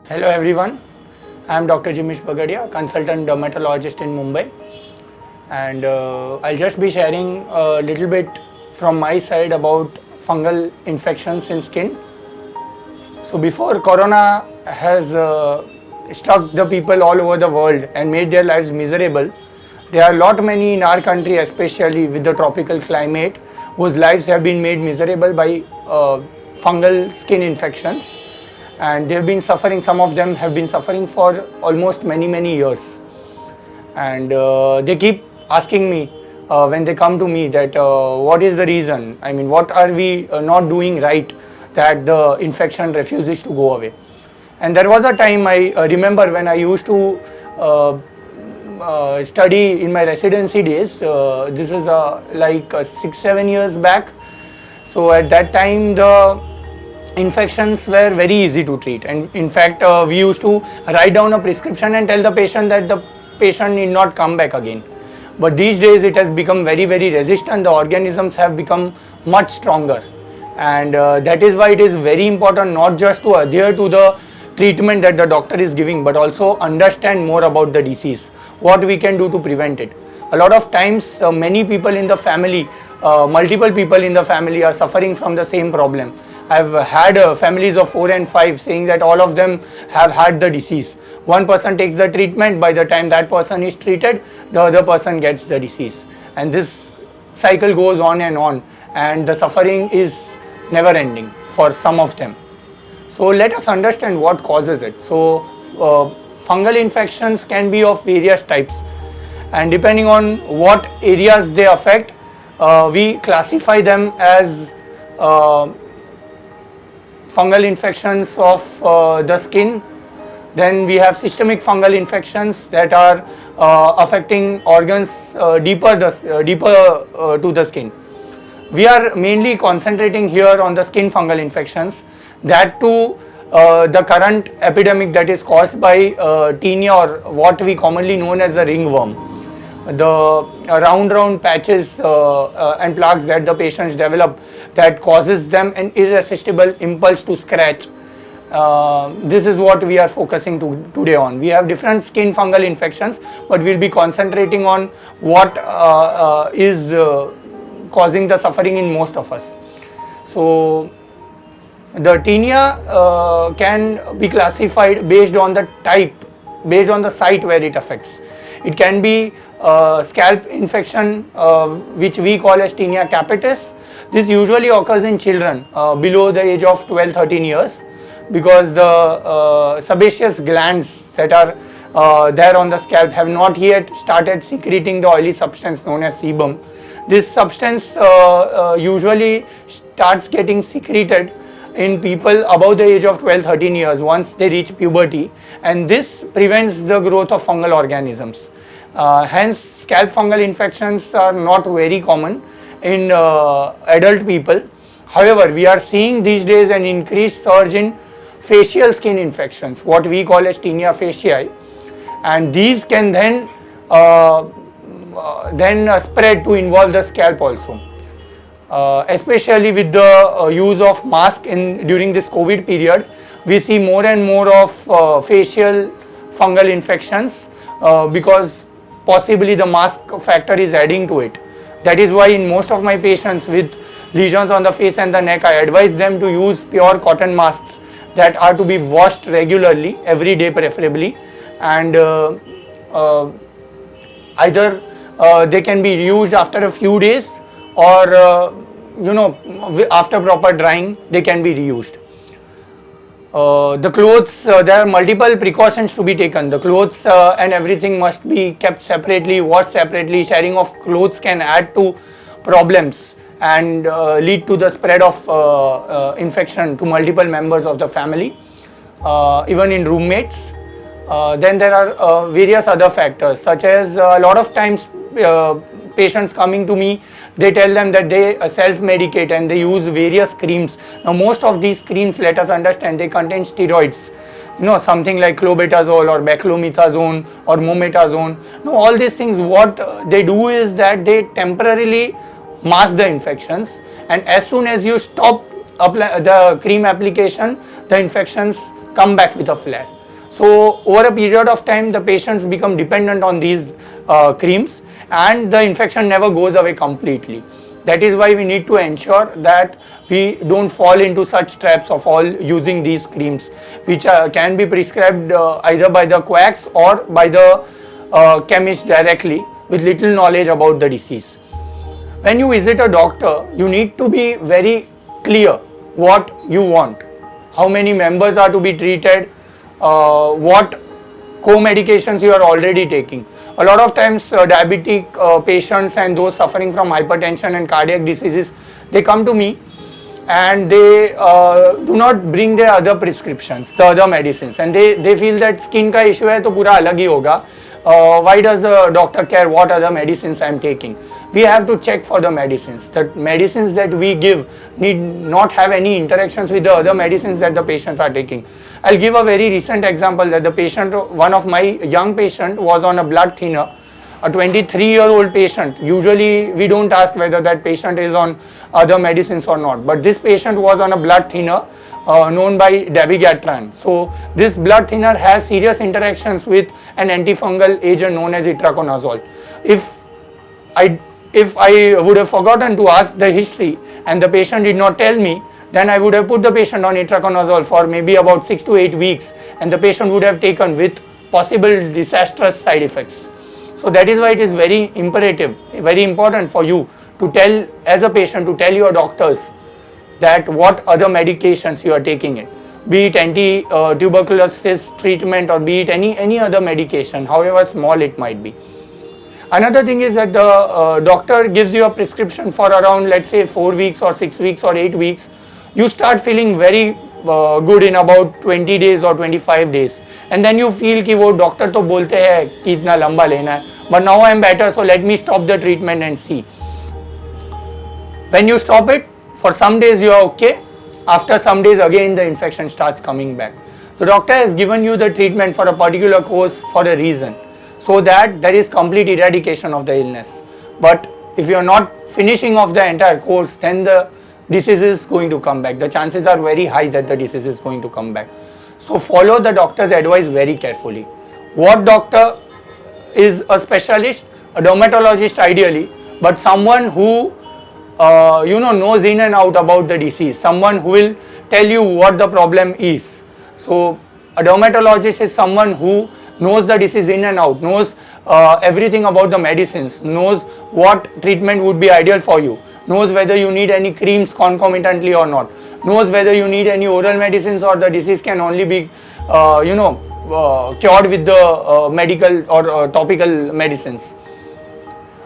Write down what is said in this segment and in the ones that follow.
Hello everyone, I am Dr. Jimish Bagadia, consultant dermatologist in Mumbai, and I'll just be sharing a little bit from my side about fungal infections in skin. So before Corona has struck the people all over the world and made their lives miserable, there are lot many in our country, especially with the tropical climate, whose lives have been made miserable by fungal skin infections, and they've been suffering. Some of them have been suffering for almost many years, and they keep asking me when they come to me that what is the reason, I mean what are we not doing right that the infection refuses to go away. And there was a time I remember when I used to study in my residency days. This is like 6-7 years back. So at that time the infections were very easy to treat, and in fact we used to write down a prescription and tell the patient that the patient need not come back again. But these days it has become very resistant. The organisms have become much stronger, and that is why it is very important not just to adhere to the treatment that the doctor is giving, but also understand more about the disease, what we can do to prevent it. A lot of times many people in the family, multiple people in the family are suffering from the same problem. I've had families of 4 and 5 saying that all of them have had the disease. One person takes the treatment, by the time that person is treated, the other person gets the disease. And this cycle goes on, and the suffering is never ending for some of them. So let us understand what causes it. So fungal infections can be of various types, and depending on what areas they affect, we classify them as fungal infections of the skin. Then we have systemic fungal infections that are affecting organs deeper to the skin. We are mainly concentrating here on the skin fungal infections. That too, the current epidemic that is caused by tinea, or what we commonly known as the ringworm. The round patches and plaques that the patients develop, that causes them an irresistible impulse to scratch. This is what we are focusing today on. We have different skin fungal infections, but we'll be concentrating on what is causing the suffering in most of us. So the tinea can be classified based on the type, based on the site where it affects. It can be scalp infection, which we call as tinea capitis. This usually occurs in children below the age of 12-13 years, because the sebaceous glands that are there on the scalp have not yet started secreting the oily substance known as sebum. This substance usually starts getting secreted in people above the age of 12-13 years once they reach puberty, and this prevents the growth of fungal organisms. Hence scalp fungal infections are not very common in adult people. However, we are seeing these days an increased surge in facial skin infections, what we call as tinea faciae, and these can then spread to involve the scalp also. Especially with the use of mask during this COVID period, we see more and more of facial fungal infections because possibly the mask factor is adding to it. That is why in most of my patients with lesions on the face and the neck, I advise them to use pure cotton masks that are to be washed regularly, every day preferably, and either they can be reused after a few days, or after proper drying they can be reused. The clothes, there are multiple precautions to be taken. The clothes and everything must be kept separately, washed separately. Sharing of clothes can add to problems and lead to the spread of infection to multiple members of the family, even in roommates. Then there are various other factors, such as a lot of times patients coming to me, they tell them that they self-medicate and they use various creams. Now most of these creams, let us understand, they contain steroids, something like clobetasol or beclomethasone or mometazone. Now all these things, what they do is that they temporarily mask the infections, and as soon as you stop the cream application, the infections come back with a flare. So over a period of time, the patients become dependent on these creams, and the infection never goes away completely. That is why we need to ensure that we don't fall into such traps of all using these creams, which can be prescribed either by the quacks or by the chemist directly with little knowledge about the disease. When you visit a doctor, you need to be very clear what you want, how many members are to be treated, what co-medications you are already taking. A lot of times diabetic patients and those suffering from hypertension and cardiac diseases, they come to me and they do not bring their other prescriptions, the other medicines, and they feel that skin ka issue hai to pura alag hi hoga. Why does the doctor care what other medicines I am taking? We have to check for the medicines. The medicines that we give need not have any interactions with the other medicines that the patients are taking. I'll give a very recent example that the patient, one of my young patient was on a blood thinner, a 23-year-old patient. Usually we don't ask whether that patient is on other medicines or not, but this patient was on a blood thinner known by dabigatran. So this blood thinner has serious interactions with an antifungal agent known as itraconazole. If I would have forgotten to ask the history and the patient did not tell me, then I would have put the patient on itraconazole for maybe about 6 to 8 weeks, and the patient would have taken with possible disastrous side effects. So that is why it is very imperative, very important for you to tell, as a patient, to tell your doctors that what other medications you are taking it, be it anti-tuberculosis treatment or be it any other medication, however small it might be. Another thing is that the doctor gives you a prescription for around, let's say, 4 weeks or 6 weeks or 8 weeks. You start feeling very good in about 20 days or 25 days, and then you feel कि वो doctor तो बोलते हैं कि इतना लंबा लेना है, but now I am better, so let me stop the treatment and see. When you stop it, for some days you are okay. After some days again the infection starts coming back. The doctor has given you the treatment for a particular course for a reason, so that there is complete eradication of the illness. But if you are not finishing off the entire course, then the disease is going to come back. The chances are very high that the disease is going to come back. So follow the doctor's advice very carefully. What doctor is a specialist? A dermatologist ideally, but someone who knows in and out about the disease, someone who will tell you what the problem is. So a dermatologist is someone who knows the disease in and out, knows everything about the medicines, knows what treatment would be ideal for you, knows whether you need any creams concomitantly or not, knows whether you need any oral medicines or the disease can only be cured with the medical or topical medicines.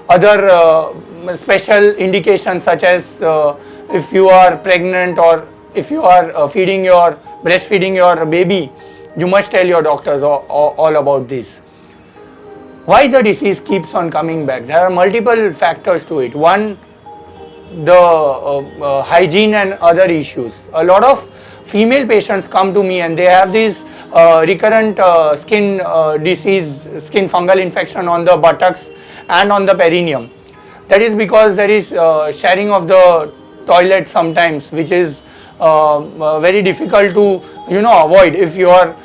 Other special indications such as if you are pregnant or if you are breastfeeding your baby, you must tell your doctors all about this. Why the disease keeps on coming back? There are multiple factors to it. One, the hygiene and other issues. A lot of female patients come to me and they have these recurrent skin disease, skin fungal infection on the buttocks and on the perineum. That is because there is sharing of the toilet sometimes, which is very difficult to avoid if you are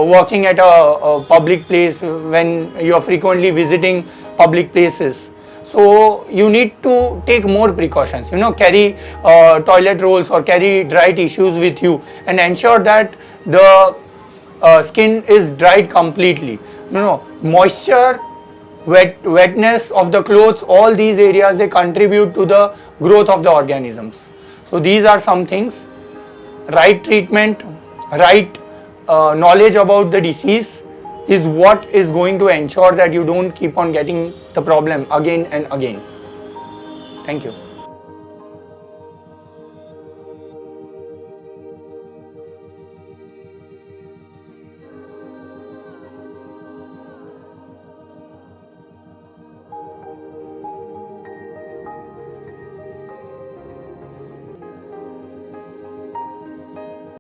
working at a public place, when you are frequently visiting public places. So you need to take more precautions, carry toilet rolls or carry dry tissues with you and ensure that the skin is dried completely. Moisture, wetness of the clothes, all these areas, they contribute to the growth of the organisms. So these are some things. Right treatment, right knowledge about the disease is what is going to ensure that you don't keep on getting the problem again and again. Thank you.